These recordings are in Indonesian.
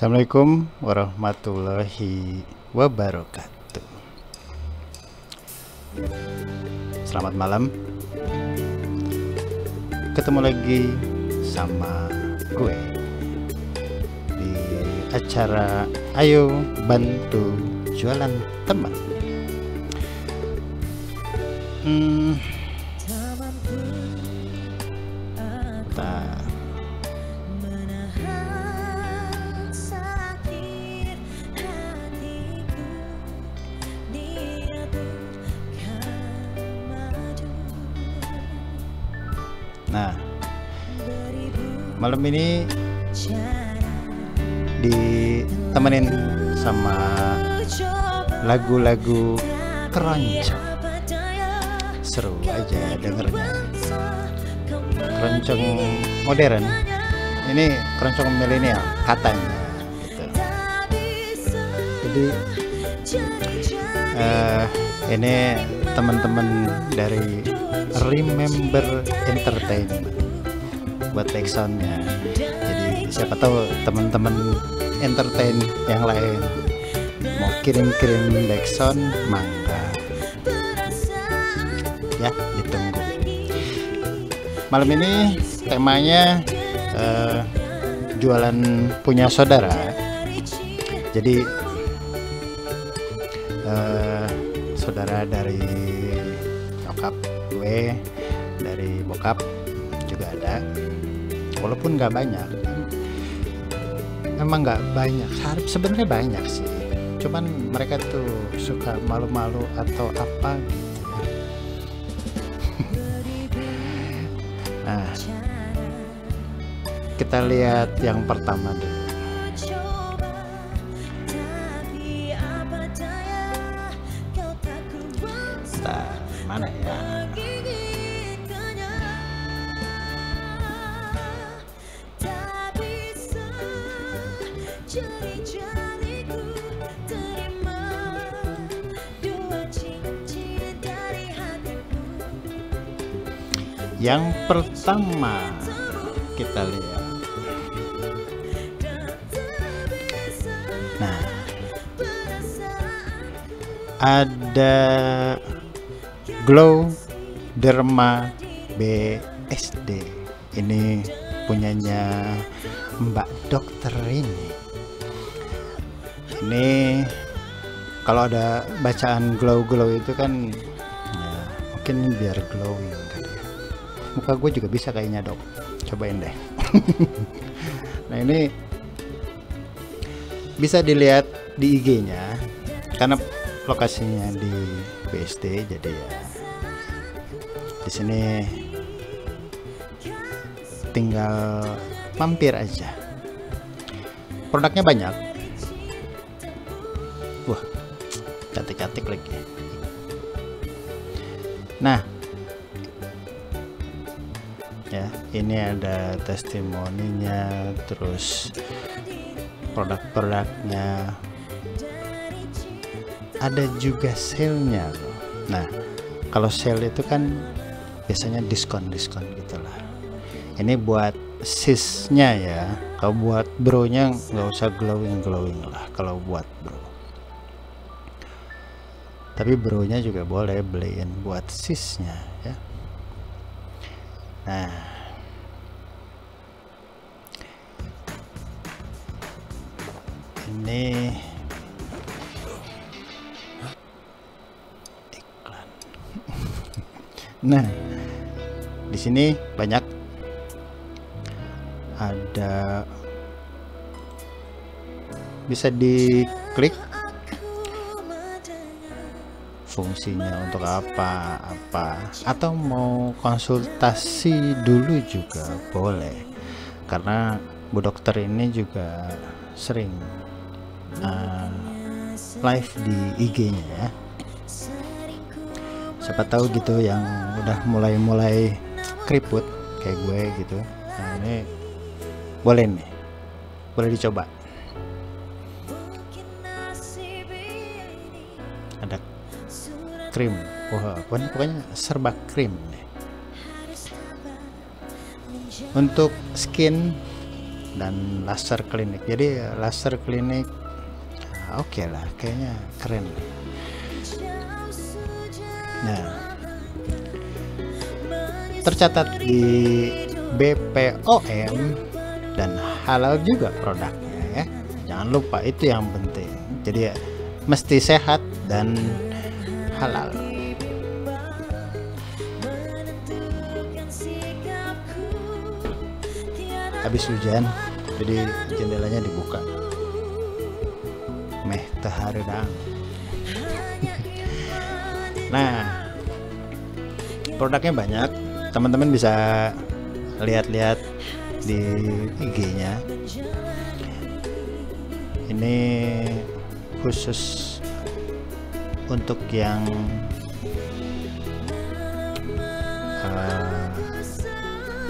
Assalamualaikum warahmatullahi wabarakatuh. Selamat malam. Ketemu lagi sama gue di acara Ayo Bantu Jualan Teman. Nah, malam ini ditemenin sama lagu-lagu keroncong. Seru aja dengernya. Keroncong modern. Ini keroncong milenial katanya gitu. Jadi ini teman-teman dari Remember Entertainment buat backsoundnya. Jadi siapa tahu teman-teman entertain yang lain mau kirim-kirim backsound, mangga ya, ditunggu. Malam ini temanya jualan punya saudara. Jadi saudara dari nyokap gue, dari bokap juga ada, walaupun nggak banyak. Emang nggak banyak, sebenarnya banyak sih, cuman mereka tuh suka malu-malu atau apa gitu ya. Nah, kita lihat yang pertama dulu. Mana ya? Yang pertama kita lihat. Nah, ada Glow Derma BSD. Ini punyanya Mbak Dokter ini. Ini kalau ada bacaan glow itu kan ya, mungkin biar glowing kali ya. Muka gue juga bisa kayaknya, Dok. Cobain deh. Nah, ini bisa dilihat di IG-nya karena lokasinya di BSD, jadi ya di sini tinggal mampir aja. Produknya banyak. Wah, cantik-cantik lagi. Nah, ya, ini ada testimoninya, terus produk-produknya, ada juga sale-nya loh. Nah, kalau sale itu kan biasanya diskon gitulah. Ini buat sisnya ya. Kalau buat bronya nggak usah glowing lah kalau buat bro. Tapi bronya juga boleh beliin buat sisnya ya. Nah, ini iklan. Nah, di sini banyak, ada bisa diklik fungsinya untuk apa atau mau konsultasi dulu juga boleh, karena Bu Dokter ini juga sering live di IG-nya ya. Siapa tahu gitu yang udah mulai keriput kayak gue gitu. Nah, ini boleh nih, boleh dicoba. Ada krim, wah pokoknya serba krim nih. Untuk skin dan laser klinik. Jadi laser klinik oke lah, kayaknya keren. Nah, tercatat di BPOM dan halal juga produknya ya. Jangan lupa, itu yang penting. Jadi ya, mesti sehat dan halal. Habis hujan, jadi jendelanya dibuka. Meh tehareudang. Nah, produknya banyak. Teman-teman bisa lihat-lihat di IG-nya. Ini khusus untuk yang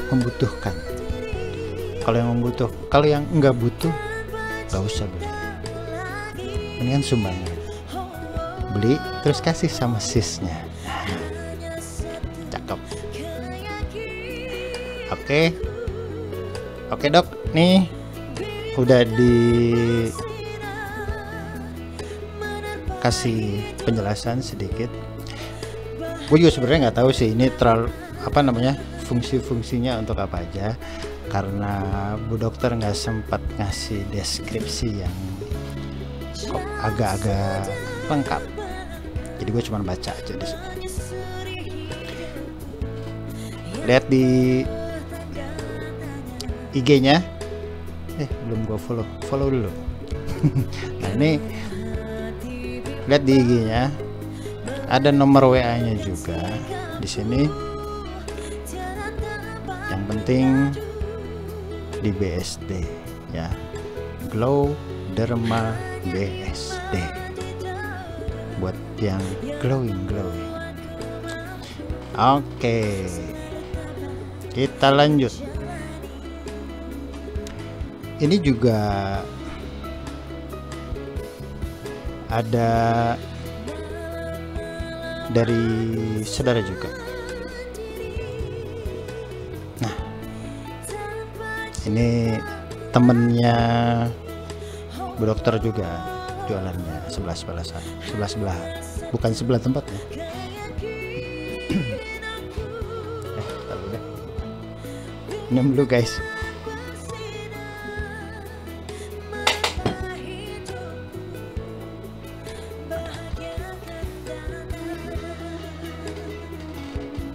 membutuhkan. Kalau yang nggak butuh, nggak usah beli. Mendingan sumbangin, beli terus kasih sama sisnya. Cakep. Oke dok, nih udah dikasih penjelasan sedikit. Gue juga sebenarnya nggak tahu sih ini fungsi-fungsinya untuk apa aja, karena Bu Dokter nggak sempat ngasih deskripsi yang agak-agak lengkap. Jadi gue cuma baca aja di sini. Lihat di IG-nya. Belum gue follow dulu. Nah, ini lihat di IG-nya. Ada nomor WA-nya juga di sini. Yang penting di BSD ya. Glow Derma BSD. Buat yang glowing. Oke. Kita lanjut. Ini juga ada dari saudara juga. Nah, ini temennya Bu Dokter juga jualannya sebelah, bukan sebelah tempatnya. Minum dulu guys.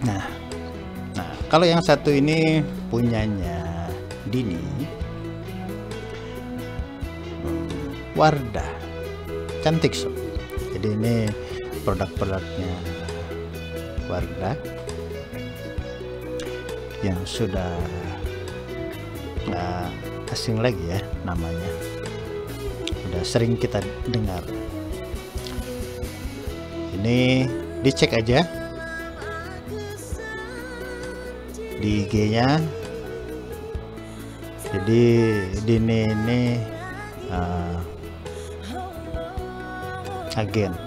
Nah, kalau yang satu ini punyanya Dini, Wardah Cantik Shop. Jadi ini produk-produknya Wardah yang sudah nggak asing lagi ya namanya, udah sering kita dengar. Ini dicek aja di IG-nya. Jadi Dini ini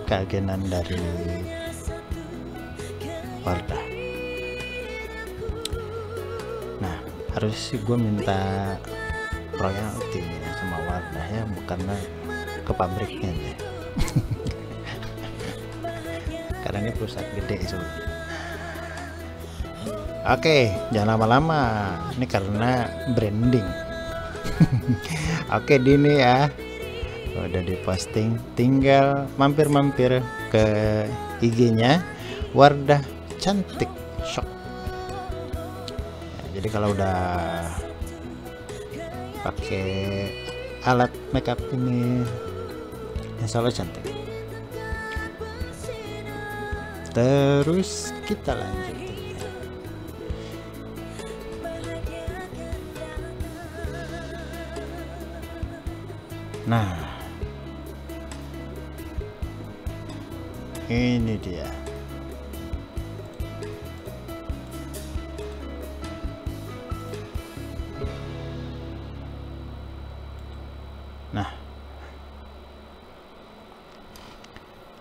keagenan dari Wardah. Nah, harus sih gue minta royalti ya sama Wardah ya, bukannya ke pabriknya deh. Karena ini perusahaan gede sebenarnya. Oke, jangan lama-lama. Ini karena branding. Oke, Dini ya. Udah diposting, tinggal mampir-mampir ke IG-nya Wardah Cantik Shop. Jadi kalau udah pakai alat makeup ini, insya Allah cantik. Terus kita lanjut. Nah, ini dia. Nah,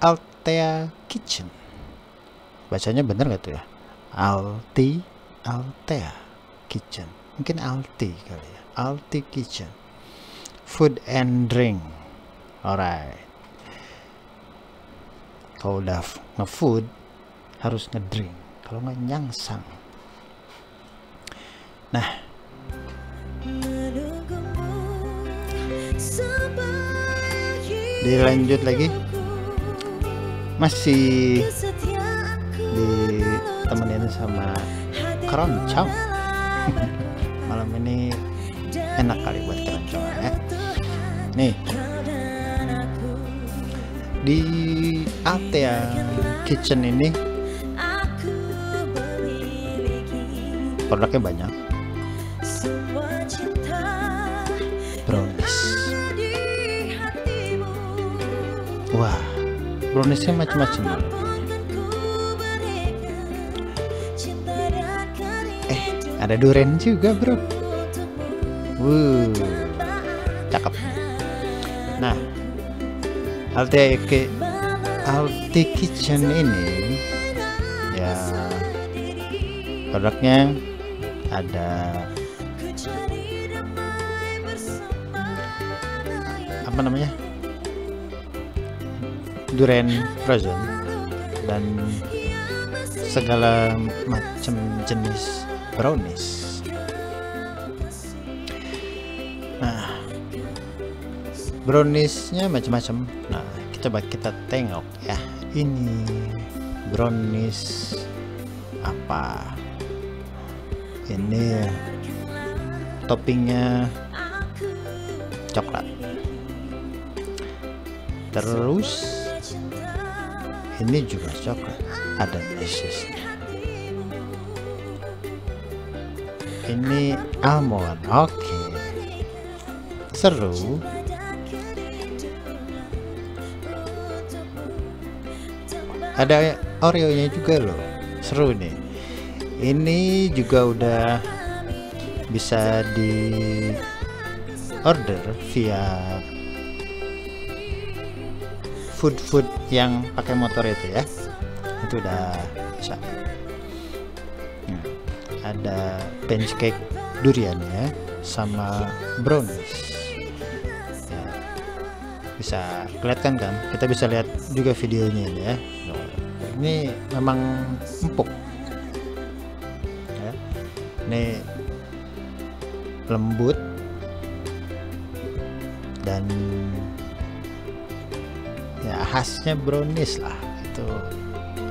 Altea Kitchen. Bacanya bener gak tuh ya? Altea Kitchen. mungkin Alti kali ya, Alti Kitchen, food and drink. Alright, kalau udah nge-food harus ngedrink, kalau nggak nyangsang. Nah, dilanjut lagi, masih ditemenin sama keroncong. Malam ini enak kali buat keroncong ya. Nih, di Altea Kitchen ini produknya banyak. Brownies, wah, browniesnya macam-macam. Ada durian juga, bro. Cakep. Nah, Alti Kitchen ini ya produknya ada apa namanya, durian frozen dan segala macam jenis brownies. Nah, browniesnya macam-macam. Nah, coba kita tengok ya, ini brownies apa. Ini toppingnya coklat, terus ini juga coklat, ada mesesnya. Ini almond, oke. Seru. Ada Oreo-nya juga loh, seru nih. Ini juga udah bisa di order via food yang pakai motor itu ya, itu udah bisa. Ada pancake durian ya, sama brownies ya, bisa kelihatan kan, kita bisa lihat juga videonya ini ya. Ini memang empuk ya, ini lembut dan ya khasnya brownies lah, itu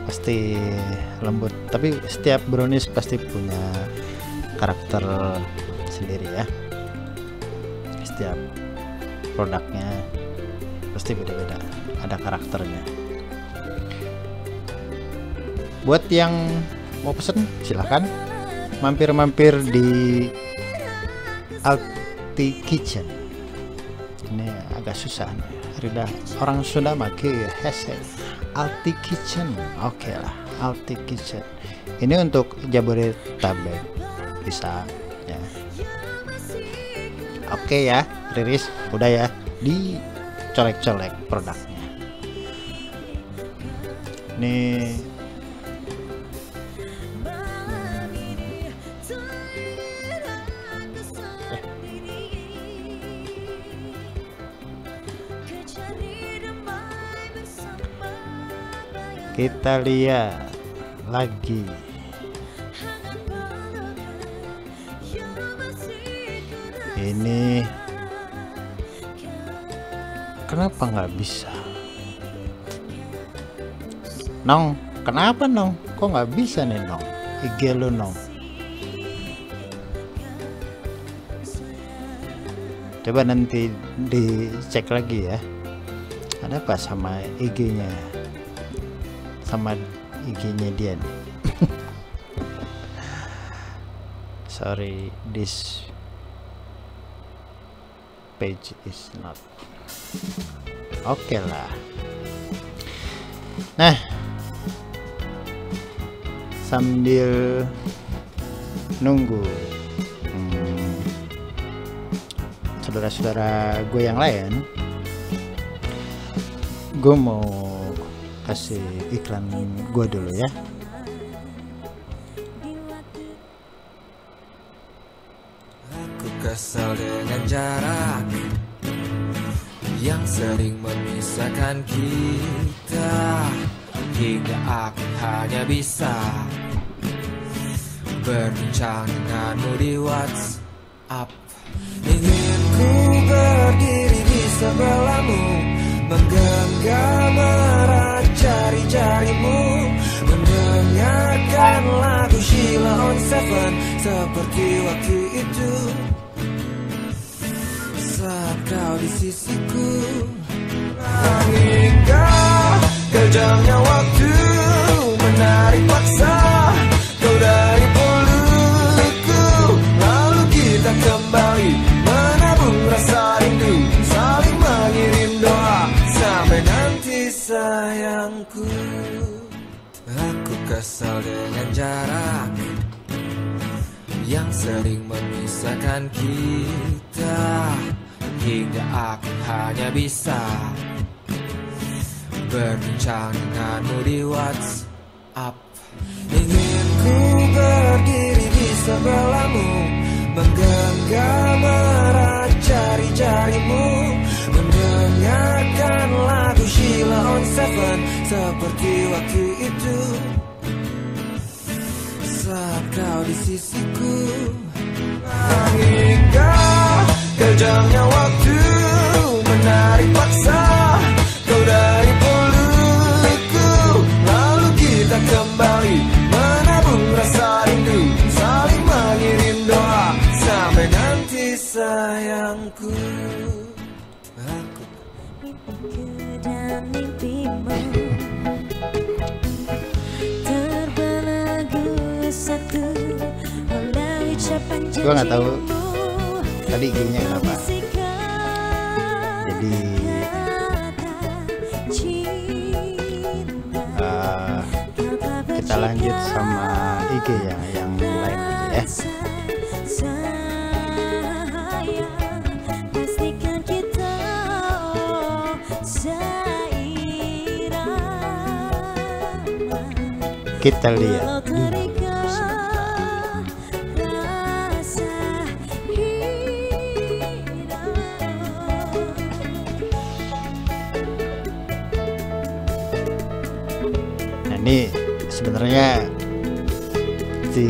pasti lembut, tapi setiap brownies pasti punya karakter sendiri ya, setiap produknya pasti beda-beda, ada karakternya. Buat yang mau pesen silahkan mampir-mampir di Alti Kitchen. Ini agak susah nih, Rida orang Sunda make hese Alti Kitchen. Oke lah, Alti Kitchen ini untuk Jabodetabek bisa ya. Oke ya, Riris udah ya, dicolek-colek produknya. Nih kita lihat lagi. Ini kenapa nggak bisa? Nong, kenapa Nong? Kok nggak bisa nih Nong? IG lu Nong. Coba nanti dicek lagi ya. Ada apa sama IG-nya? Sama IG-nya dia nih. Sorry, this page is not oke lah. Nah, sambil nunggu saudara-saudara gue yang lain, gue mau kasih iklan gue dulu ya. kesal dengan jarak yang sering memisahkan kita, hingga aku hanya bisa berbincang denganmu di WhatsApp. Ingin ku berdiri di sebelahmu, menggenggam erat jari-jarimu, mendengarkan lagu Sheila on Seven seperti waktu itu saat kau di sisiku. Hingga kejamnya waktu menarik paksa kau dari pelukku, lalu kita kembali menabung rasa rindu, saling mengirim doa sampai nanti sayangku. Aku kesal dengan jarak yang sering memisahkan kita, hingga aku hanya bisa berbincang denganmu di WhatsApp. Ingin ku berdiri di sebelahmu, menggenggam erat jari-jarimu, mendengarkan lagu Sheila on Seven seperti waktu itu saat kau di sisiku. Hingga kejamnya waktu menarik paksa kau dari pelukku, lalu kita kembali menabung rasa rindu, saling mengirim doa sampai nanti sayangku. Aku mimpiku dan mimpimu terbelagu satu oleh ucapan janjimu. Gua nggak tahu tadi IG-nya kenapa. Jadi kita lanjut sama IG yang lain aja ya. Kita lihat nah, ini sebenarnya si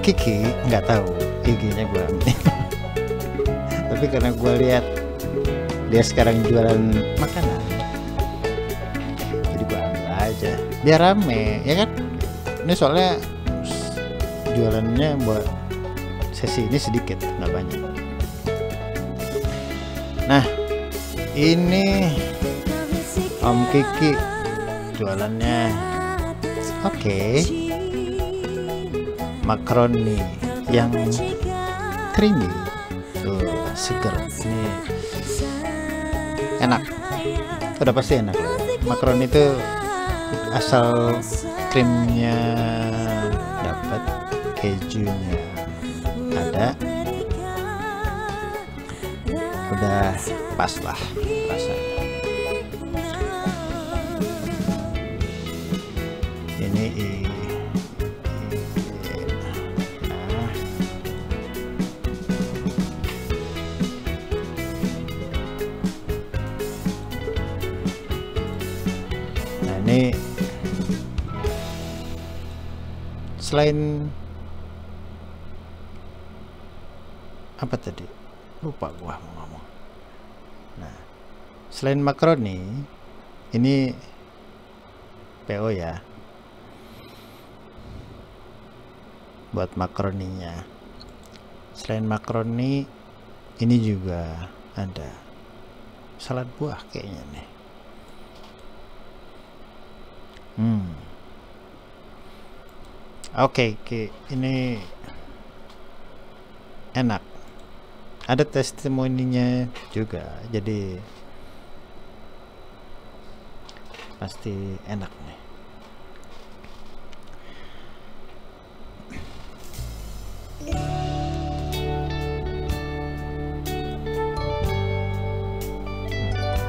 Kiki nggak tahu IG-nya gue ambil tapi karena gue lihat dia sekarang jualan makanan, jadi gue ambil aja biar rame ya kan. Ini soalnya jualannya buat sesi ini sedikit, nggak banyak. Nah ini Om Kiki jualannya oke. Makaroni yang creamy tuh, seger, ini enak, udah pasti enak. Makaroni itu asal krimnya dapat, kejunya ada, udah pas lah rasanya. Ini ini selain apa tadi, lupa gua mau ngomong. Nah selain makaroni ini PO ya, buat makaroninya. Selain makaroni ini juga ada salad buah kayaknya nih. Oke, ini enak. Ada testimoninya juga, jadi pasti enak nih.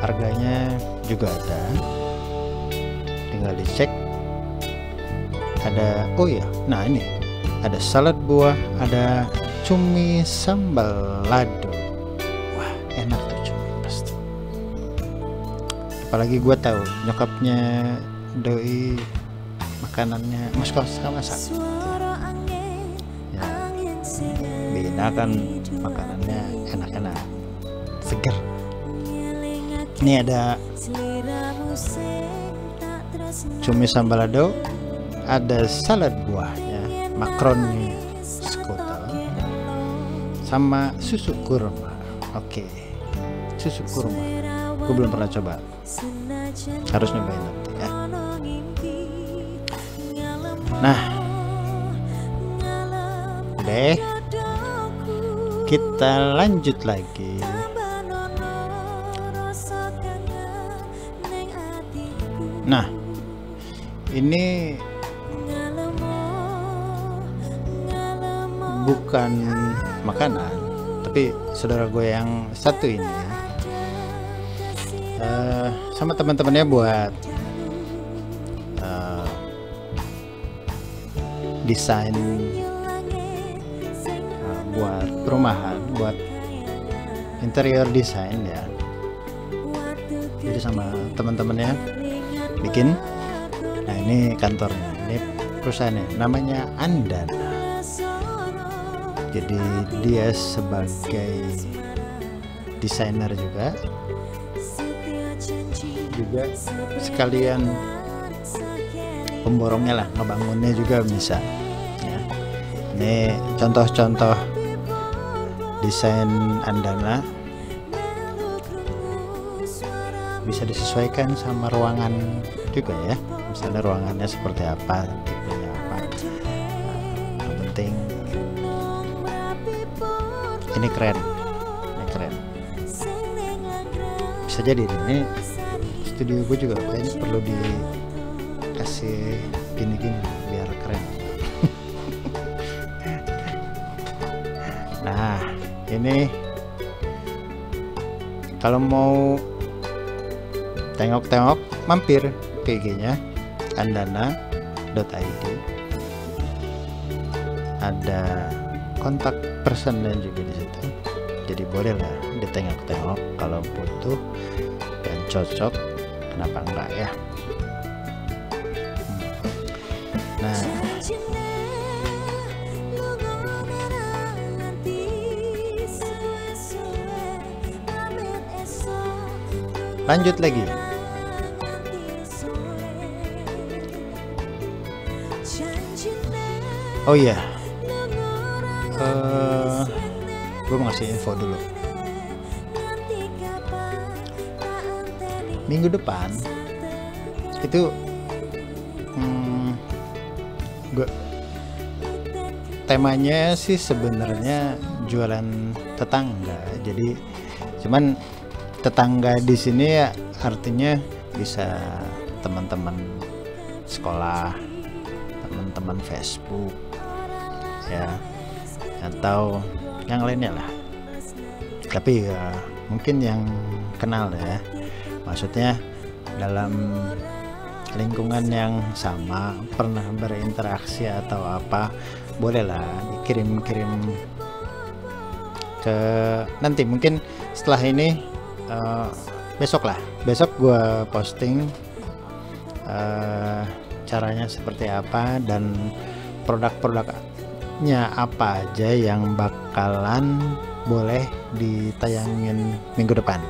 Harganya juga ada, tinggal dicek. Ada, oh ya, nah ini ada salad buah, ada cumi sambal lado. Wah, enak tuh cumi pasti. Apalagi gue tahu nyokapnya doi makanannya sama sak. Ya, Bina kan makanannya enak-enak, seger. Ini ada cumi sambal lado, ada salad buahnya, makronnya skutel, sama susu kurma. Oke, susu kurma gue belum pernah coba, harus nyobain nanti ya. Nah, udah, kita lanjut lagi. Nah, ini bukan makanan, tapi saudara gue yang satu ini ya, sama teman-temannya buat desain, buat perumahan, buat interior design ya. Jadi sama teman-temannya bikin. Nah, ini kantornya, ini perusahaannya, namanya Andana. Jadi dia sebagai desainer juga sekalian pemborongnya lah, ngebangunnya juga bisa ya. Ini contoh-contoh desain Andana, bisa disesuaikan sama ruangan juga ya, misalnya ruangannya seperti apa, tipenya apa. Nah, yang penting ini keren, bisa jadi ini studio gue juga kayaknya perlu dikasih gini-gini biar keren. Nah, ini kalau mau tengok-tengok, mampir ke IG-nya andana.id. Ada kontak personnya juga di situ. Jadi boleh lah ditengok-tengok kalau butuh dan cocok, kenapa enggak ya. Nah, lanjut lagi. Oh iya, gue mau ngasih info dulu. Minggu depan itu temanya sih sebenarnya jualan tetangga. Jadi cuman tetangga di sini ya artinya bisa teman-teman sekolah, teman-teman Facebook ya, atau yang lainnya lah. Tapi ya mungkin yang kenal ya, maksudnya dalam lingkungan yang sama, pernah berinteraksi atau apa, bolehlah dikirim-kirim ke nanti, mungkin setelah ini besok gue posting caranya seperti apa dan produk-produknya apa aja yang bakalan boleh ditayangin minggu depan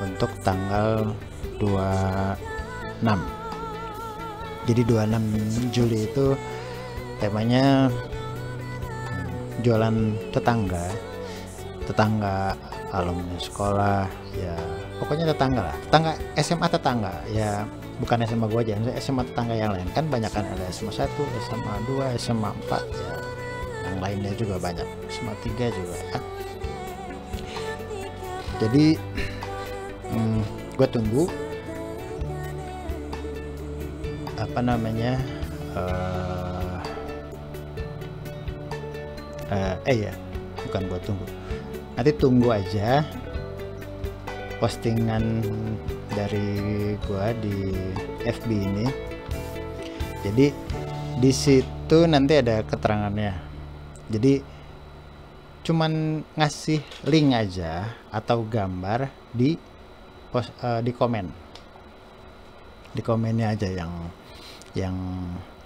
untuk tanggal 26. Jadi 26 Juli itu temanya jualan tetangga alumni sekolah ya, pokoknya tetangga lah, tetangga SMA, tetangga ya, bukan SMA gua aja, SMA tetangga yang lain kan banyak kan, ada SMA 1, SMA 2, SMA 4 ya, yang lainnya juga banyak, SMA 3 juga ya. Jadi gue tunggu apa namanya ya bukan buat tunggu, nanti tunggu aja postingan dari gua di FB ini. Jadi di situ nanti ada keterangannya. Jadi cuman ngasih link aja atau gambar di di komennya aja yang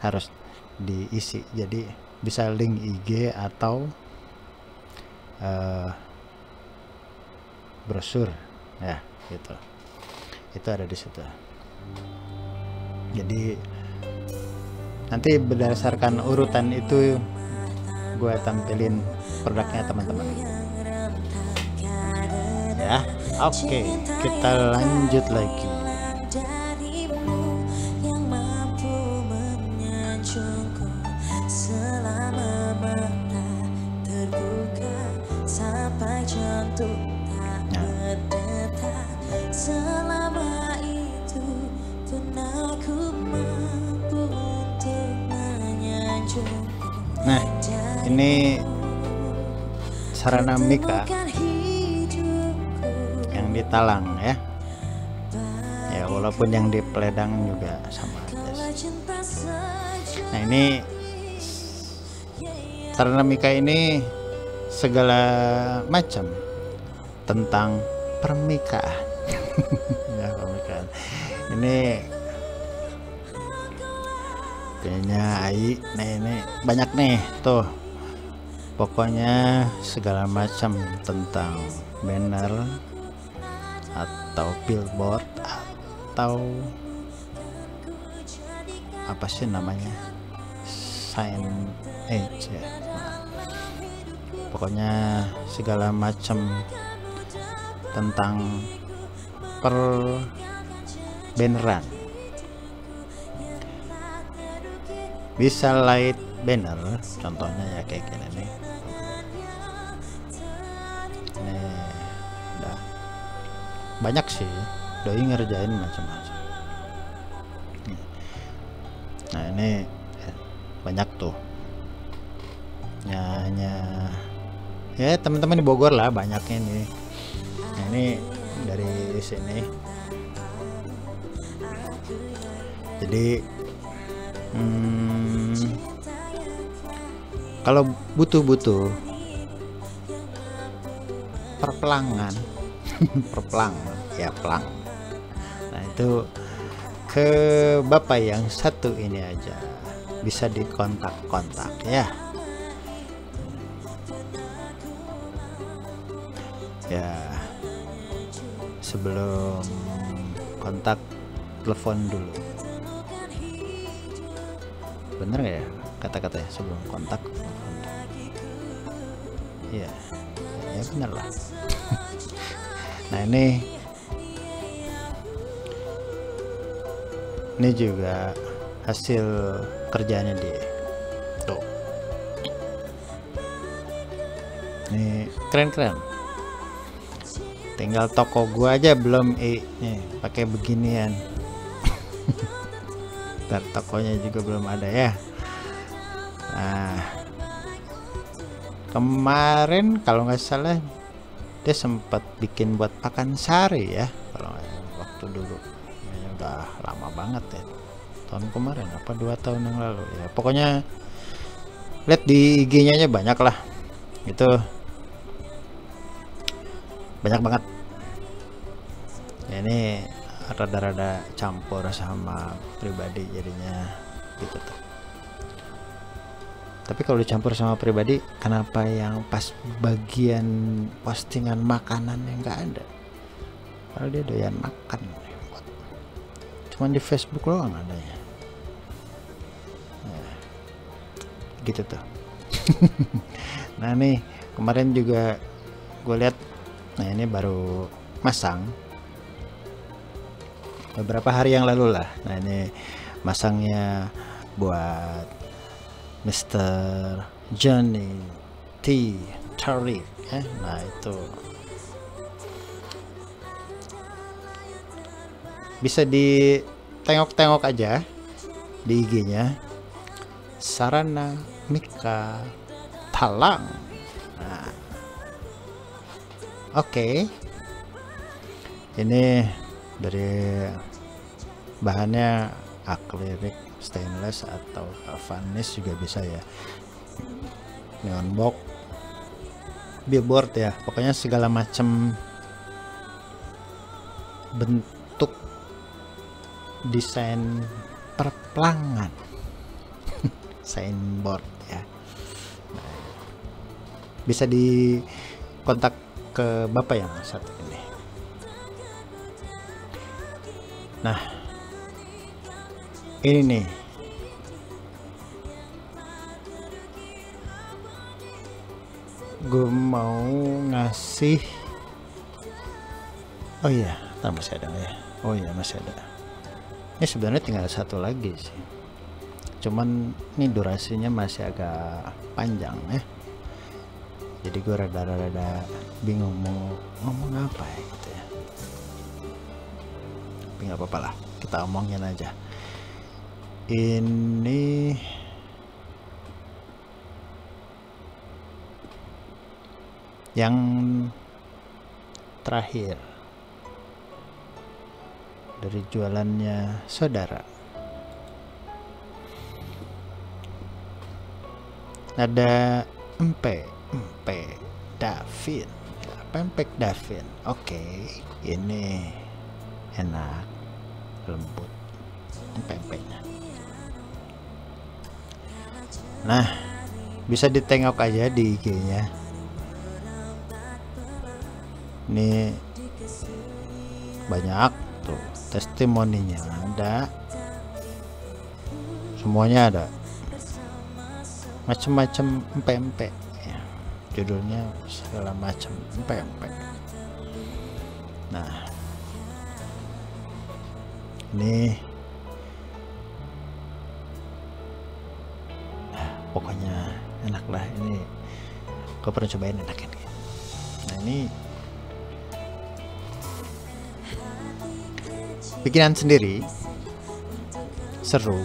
harus diisi. Jadi bisa link IG atau brosur ya gitu, itu ada di situ. Jadi nanti berdasarkan urutan itu gue tampilin produknya teman-teman ya. Oke, kita lanjut lagi. Darimu yang mampu menyanjungku selama mata terbuka sampai jantung tak berdetak. Selama itu pun aku mampu untuk menyanjungku. Nah, ini sarana Mika yang ditalang ya. Ya walaupun yang di peledang juga sama aja sih. Nah ini sarana Mika ini segala macam tentang pernikahan. Ya, pernikahan. Ini kayaknya Ai, nah ini banyak nih tuh. Pokoknya segala macam tentang banner atau billboard atau apa sih namanya, sign edge ya. Pokoknya segala macam tentang per banneran. Bisa light banner, contohnya ya kayak gini nih. Nih, udah banyak sih, doi ngerjain macam-macam. Nah ini banyak tuh. Ya teman-teman di Bogor lah banyaknya nih. Nah ini dari sini. Jadi kalau butuh perpelangan perpelangan ya pelang, nah itu ke bapak yang satu ini aja, bisa dikontak-kontak ya. Ya sebelum kontak telepon dulu, bener gak ya kata-katanya sebelum kontak? Iya ya bener lah. Nah ini juga hasil kerjanya dia tuh. Ini keren-keren. Tinggal toko gua aja belum nih pakai beginian. Dan tokonya juga belum ada ya. Nah kemarin kalau nggak salah dia sempat bikin buat Pakansari ya, kalau waktu dulu ya, udah lama banget ya, tahun kemarin apa 2 tahun yang lalu ya. Pokoknya lihat di IG-nya aja banyak lah, itu banyak banget ya. Ini rada-rada campur sama pribadi jadinya gitu tuh. Tapi kalau dicampur sama pribadi, kenapa yang pas bagian postingan makanan yang nggak ada? Padahal dia doyan makan. Cuman di Facebook doang adanya. Nah, gitu tuh. Nah nih kemarin juga gue lihat, nah ini baru masang beberapa hari yang lalu lah. Nah ini masangnya buat Mr. Johnny T. Tariq ya. Nah itu bisa ditengok-tengok aja di IG-nya, sarana Mika Talang. Nah, oke. Ini dari bahannya akrilik, stainless atau varnish juga bisa ya. Neon box billboard ya, pokoknya segala macam bentuk desain perplangan signboard ya. Bisa dikontak ke bapak yang satu ini. Nah, ini nih, gue mau ngasih, oh iya, masih ada ya? Oh iya, masih ada. Ini sebenarnya tinggal satu lagi sih, cuman ini durasinya masih agak panjang ya, jadi gue rada-rada bingung mau ngomong apa ya gitu ya. Tapi nggak apa-apa lah, kita omongin aja. Ini yang terakhir dari jualannya saudara. Ada empek Davin, pempek Davin. Oke, ini enak, lembut pempeknya. Nah, bisa ditengok aja di IG-nya. Ini banyak tuh testimoninya, ada semuanya, ada macam-macam empek ya, judulnya segala macam empek. Nah, ini pokoknya enak lah, ini gue pernah cobain, enak ini. Nah, ini bikinan sendiri, seru,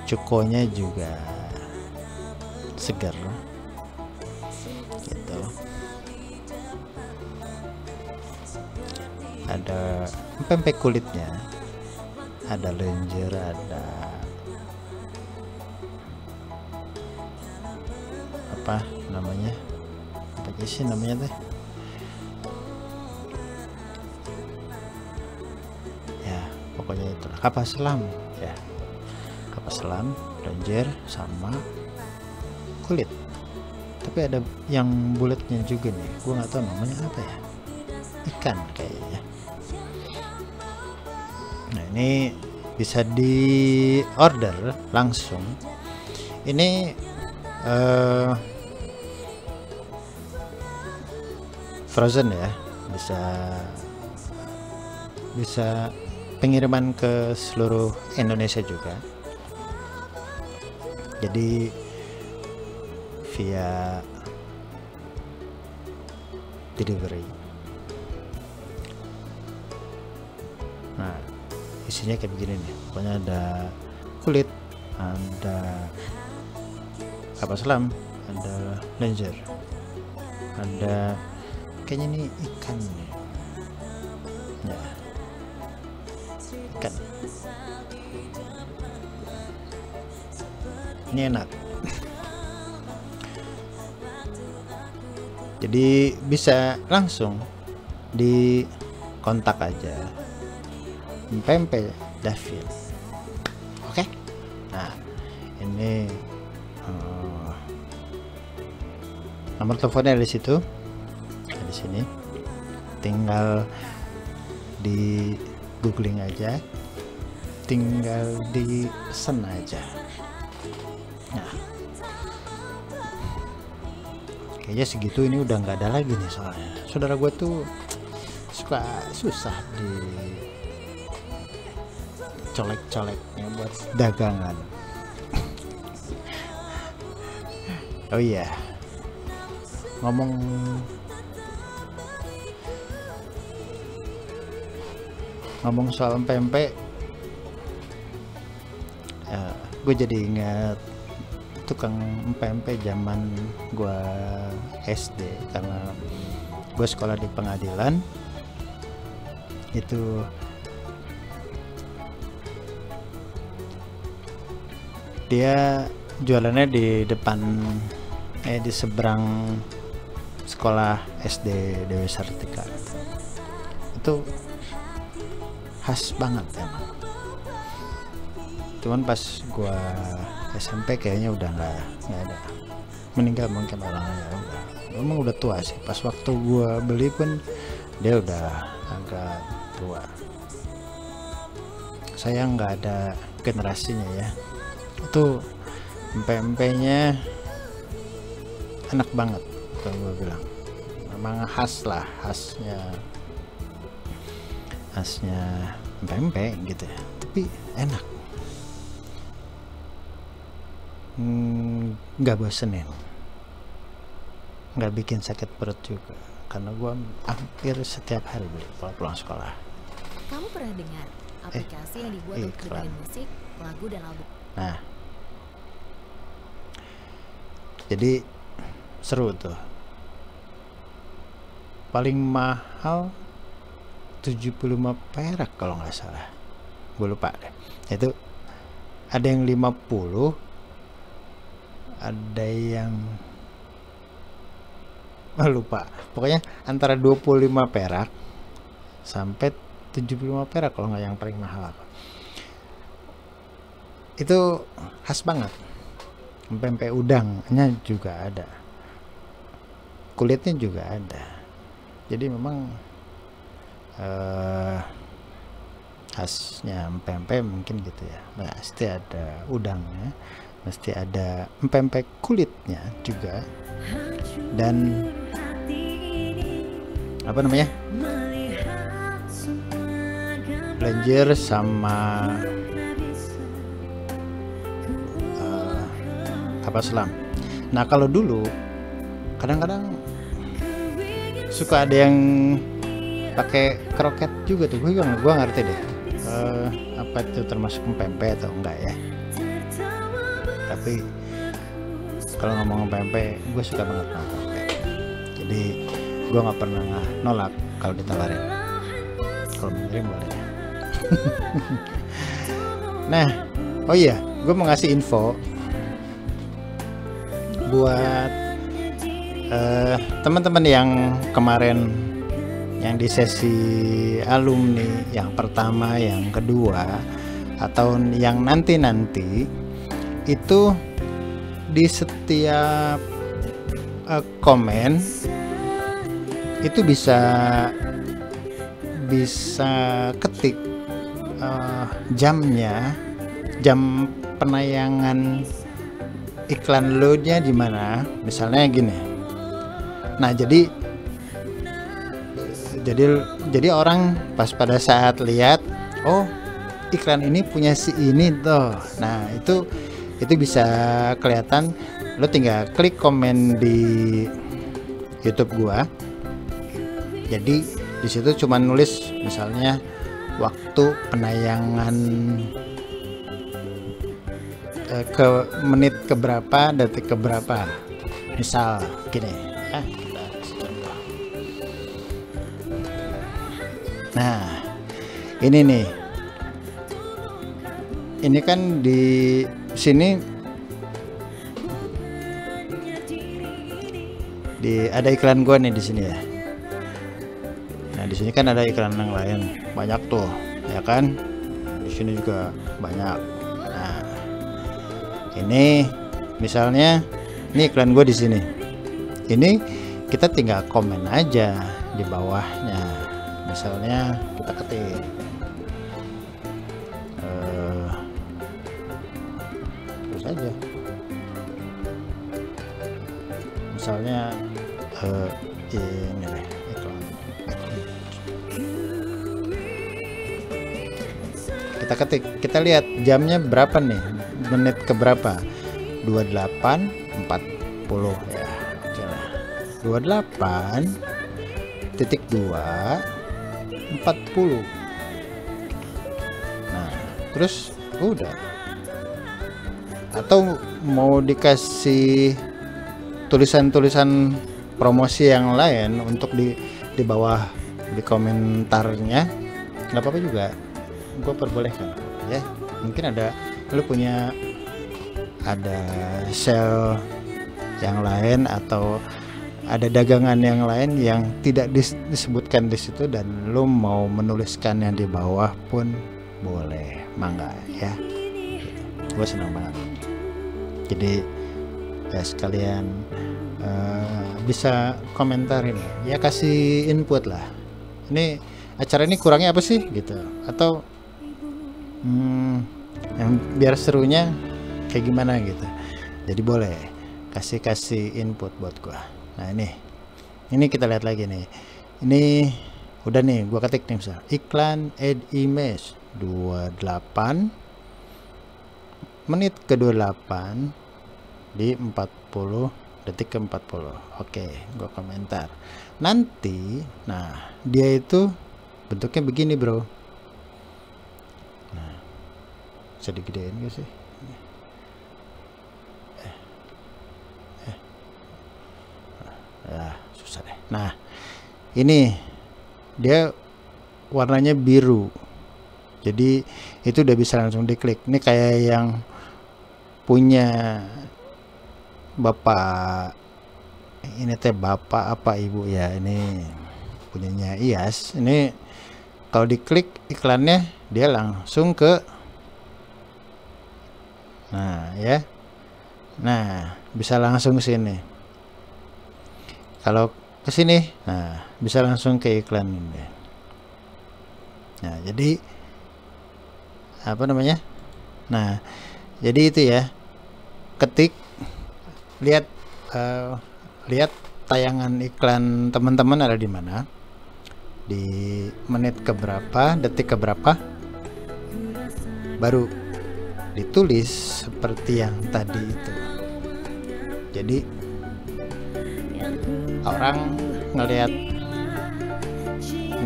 cukonya juga segar gitu. Ada pempek kulitnya, ada lenjer, ada apa namanya, apa sih namanya teh, ya pokoknya itu kapas selam ya, kapas selam, lenjer sama kulit. Tapi ada yang bulatnya juga nih, gua nggak tahu namanya apa ya, ikan kayaknya. Nah, ini bisa di order langsung. Ini frozen ya, bisa pengiriman ke seluruh Indonesia juga, jadi via delivery. Nah, isinya kayak begini nih, pokoknya ada kulit, ada kapas selam, ada lenjer, ada kayaknya ini ikan nih ya, ikan. Ini enak. Jadi bisa langsung di kontak aja pempek Davin. Oke. Nah, ini nomor teleponnya di situ, di sini. Tinggal di googling aja, tinggal di pesen aja. Nah, kayaknya segitu ini udah nggak ada lagi nih, soalnya saudara gue tuh suka susah di colek-coleknya buat dagangan. Oh iya, ngomong soal pempek, gue jadi ingat tukang pempek zaman gue SD, karena gue sekolah di Pengadilan. Itu dia jualannya di depan, di seberang sekolah SD Dewi Sartika itu khas banget emang. Cuman pas gua SMP kayaknya udah nggak ada, meninggal mungkin orangnya, udah memang udah tua sih. Pas waktu gua beli pun dia udah agak tua. Saya nggak ada generasinya ya. Itu empek-empeknya enak banget kalau gue bilang. Memang khas lah, khasnya empek-empek gitu ya, tapi enak. Nggak bosenin, nggak bikin sakit perut juga, karena gue hampir setiap hari beli kalau pulang sekolah. Kamu pernah dengar aplikasi yang dibuat untuk dengerin musik, lagu, dan album? Nah, jadi seru tuh. Paling mahal 75 perak kalau nggak salah, gue lupa deh. Itu ada yang 50, ada yang lupa, pokoknya antara 25 perak sampai 75 perak kalau nggak yang paling mahal. Itu khas banget. Pempek udangnya juga ada, kulitnya juga ada. Jadi memang khasnya pempek mungkin gitu ya. Pasti ada udangnya, mesti ada pempek kulitnya juga, dan apa namanya, lenjer sama kapal selam. Nah kalau dulu kadang-kadang suka ada yang pakai kroket juga tuh, gue ngerti deh apa itu termasuk pempek atau enggak ya. Tapi kalau ngomong pempek, gue suka banget sama pempek. Jadi gue nggak pernah nolak kalau ditawarin. Kalau mengirim boleh. Nah, oh iya, gue mau ngasih info buat teman-teman yang kemarin yang di sesi alumni yang pertama, yang kedua, atau yang nanti itu di setiap komen itu bisa ketik jamnya, jam penayangan iklan loadnya di mana, misalnya gini. Nah jadi orang pas pada saat lihat, oh iklan ini punya si ini tuh. Nah itu bisa kelihatan. Lo tinggal klik komen di YouTube gua. Jadi di situ cuma nulis misalnya waktu penayangan ke menit keberapa, detik keberapa, misal gini ya, kita contoh. Nah ini kan di sini ada iklan gua nih di sini ya. Nah di sini kan ada iklan yang lain banyak tuh ya kan, di sini juga banyak. Nah ini misalnya ini iklan gue di sini, ini kita tinggal komen aja di bawahnya. Misalnya kita ketik terus aja, misalnya ini deh iklan. Kita ketik, kita lihat jamnya berapa nih, menit keberapa, 28.40 ya, oke lah, 28.2.40. Nah terus udah. Atau mau dikasih tulisan-tulisan promosi yang lain untuk di bawah di komentarnya, nggak apa-apa juga, gue perbolehkan ya. Mungkin lu punya ada sale yang lain atau ada dagangan yang lain yang tidak disebutkan di situ dan lo mau menuliskan yang di bawah pun boleh, mangga ya. Gue senang banget. Jadi ya sekalian bisa komentar ini, ya kasih input lah. Ini acara ini kurangnya apa sih gitu, atau yang biar serunya kayak gimana gitu. Jadi boleh kasih input buat gua. Nah ini kita lihat lagi nih. Ini udah nih, gua ketik nih misal iklan add image 28 menit ke 28 di 40 detik ke 40. Oke, gua komentar. Nanti, nah dia itu bentuknya begini bro. Nah, bisa digedein gak sih? Ya, susah deh. Nah, ini dia warnanya biru. Jadi itu udah bisa langsung diklik. Ini kayak yang punya bapak, ini teh bapak apa ibu ya, ini punyanya IAS. Ini kalau diklik iklannya dia langsung ke, nah ya, nah bisa langsung ke sini. Kalau ke sini, nah bisa langsung ke iklan ini. Nah jadi apa namanya? Nah jadi itu ya, ketik, lihat lihat tayangan iklan teman-teman ada di mana, di menit keberapa, detik keberapa, baru ditulis seperti yang tadi itu. Jadi orang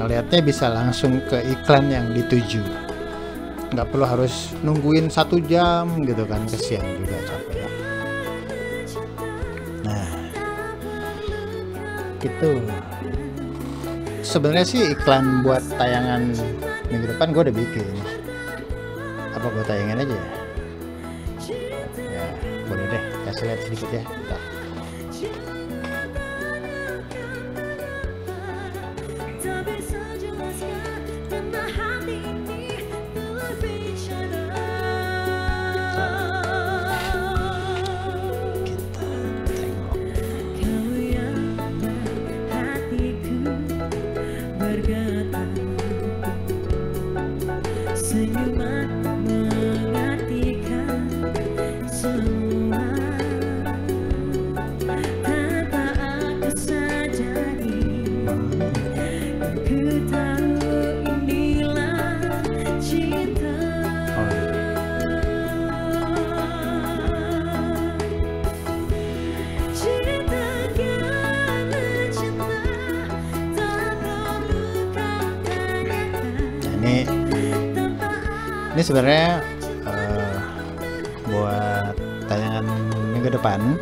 ngelihatnya bisa langsung ke iklan yang dituju, nggak perlu harus nungguin 1 jam gitu kan, kesian juga, capek ya. Nah itu sebenarnya sih iklan buat tayangan minggu depan gue udah bikin. Apa gue tayangin aja ya? Ya boleh deh, kasih lihat sedikit ya. Bentar. Ini sebenarnya buat tayangan minggu depan,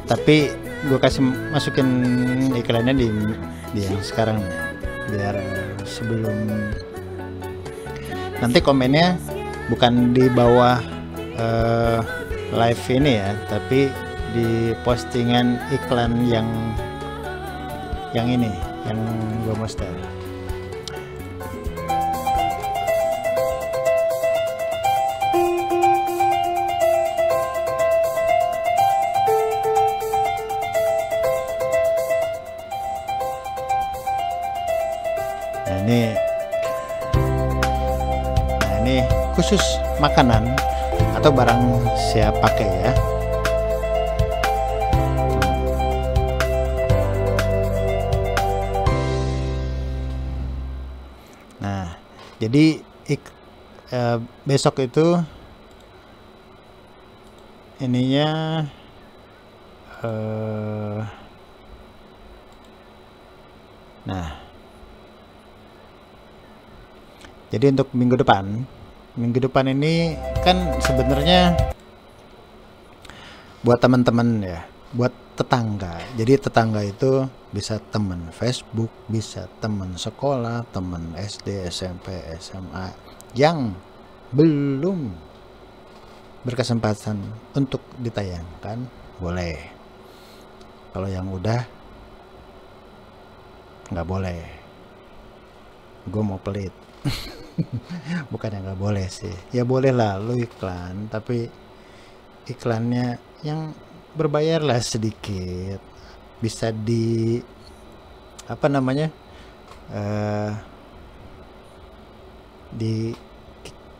tapi gue kasih masukin iklannya di yang sekarang, biar sebelum nanti komennya bukan di bawah live ini ya, tapi di postingan iklan yang ini yang gue mau share. Nah ini khusus makanan atau barang siap pakai ya. Nah jadi besok itu ininya nah jadi untuk minggu depan ini kan sebenarnya buat teman-teman ya, buat tetangga. Jadi tetangga itu bisa teman Facebook, bisa teman sekolah, teman SD, SMP, SMA yang belum berkesempatan untuk ditayangkan, boleh. Kalau yang udah nggak boleh. Gue mau pelit. Bukan yang nggak boleh sih, ya boleh lah lu iklan, tapi iklannya yang berbayar lah sedikit, bisa di apa namanya di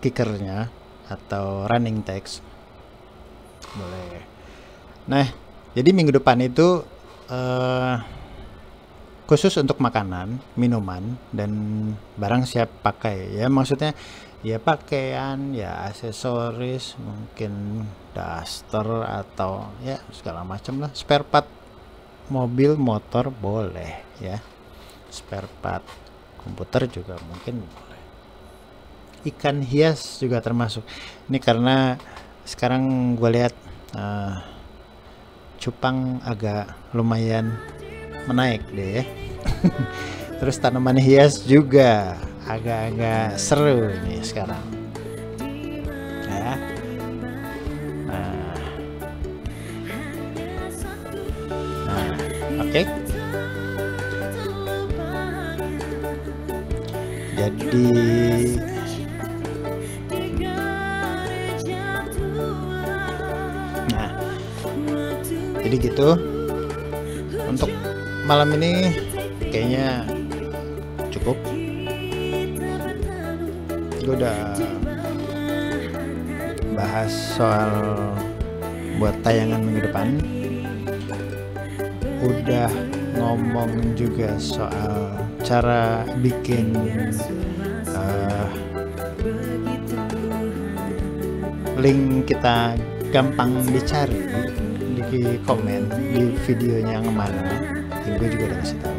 kickernya atau running text boleh. Nah, jadi minggu depan itu khusus untuk makanan, minuman, dan barang siap pakai ya, maksudnya ya pakaian, ya aksesoris, mungkin daster atau ya segala macam lah, spare part mobil, motor boleh ya, spare part komputer juga mungkin boleh, ikan hias juga termasuk. Ini karena sekarang gue lihat cupang agak lumayan menaik deh ya. Terus tanaman hias juga agak-agak seru nih sekarang ya. Oke. Jadi gitu untuk malam ini, kayaknya cukup. Gue udah bahas soal buat tayangan minggu depan, udah ngomong juga soal cara bikin link kita gampang dicari di komen di videonya yang mana. Gue juga udah kasih tahu.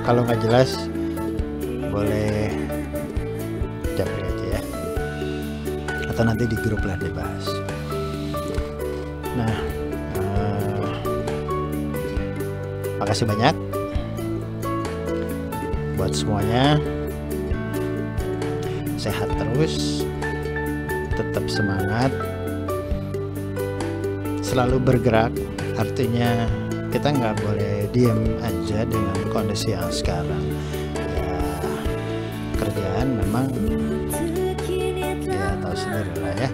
Kalau nggak jelas boleh japri aja ya, atau nanti di grup lah dibahas. Nah, makasih banyak buat semuanya. Sehat terus, tetap semangat, selalu bergerak. Artinya kita nggak boleh diem aja dengan kondisi yang sekarang ya. Kerjaan memang ya tahu sendiri lah ya,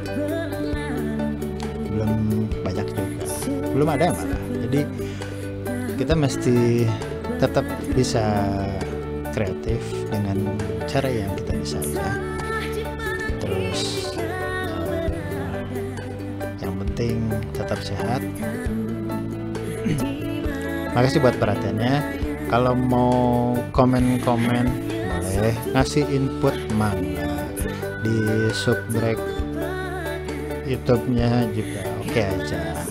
belum banyak juga, belum ada malah. Jadi kita mesti tetap bisa kreatif dengan cara yang kita bisa aja. Terus yang penting tetap sehat. Makasih buat perhatiannya. Kalau mau komen-komen boleh, ngasih input mangga di subbreak YouTube-nya juga oke aja.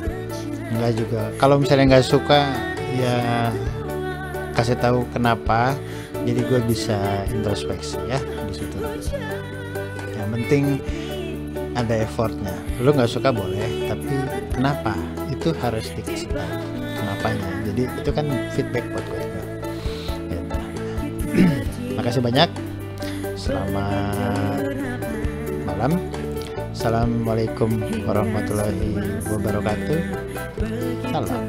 Enggak juga, kalau misalnya nggak suka ya kasih tahu kenapa, jadi gue bisa introspeksi ya di situ. Yang penting ada effortnya. Lu nggak suka boleh, tapi kenapa itu harus dikasih tahu kenapanya. Jadi itu kan feedback buat gue juga. Gitu. Makasih banyak. Selamat malam. Assalamualaikum warahmatullahi wabarakatuh. Salam.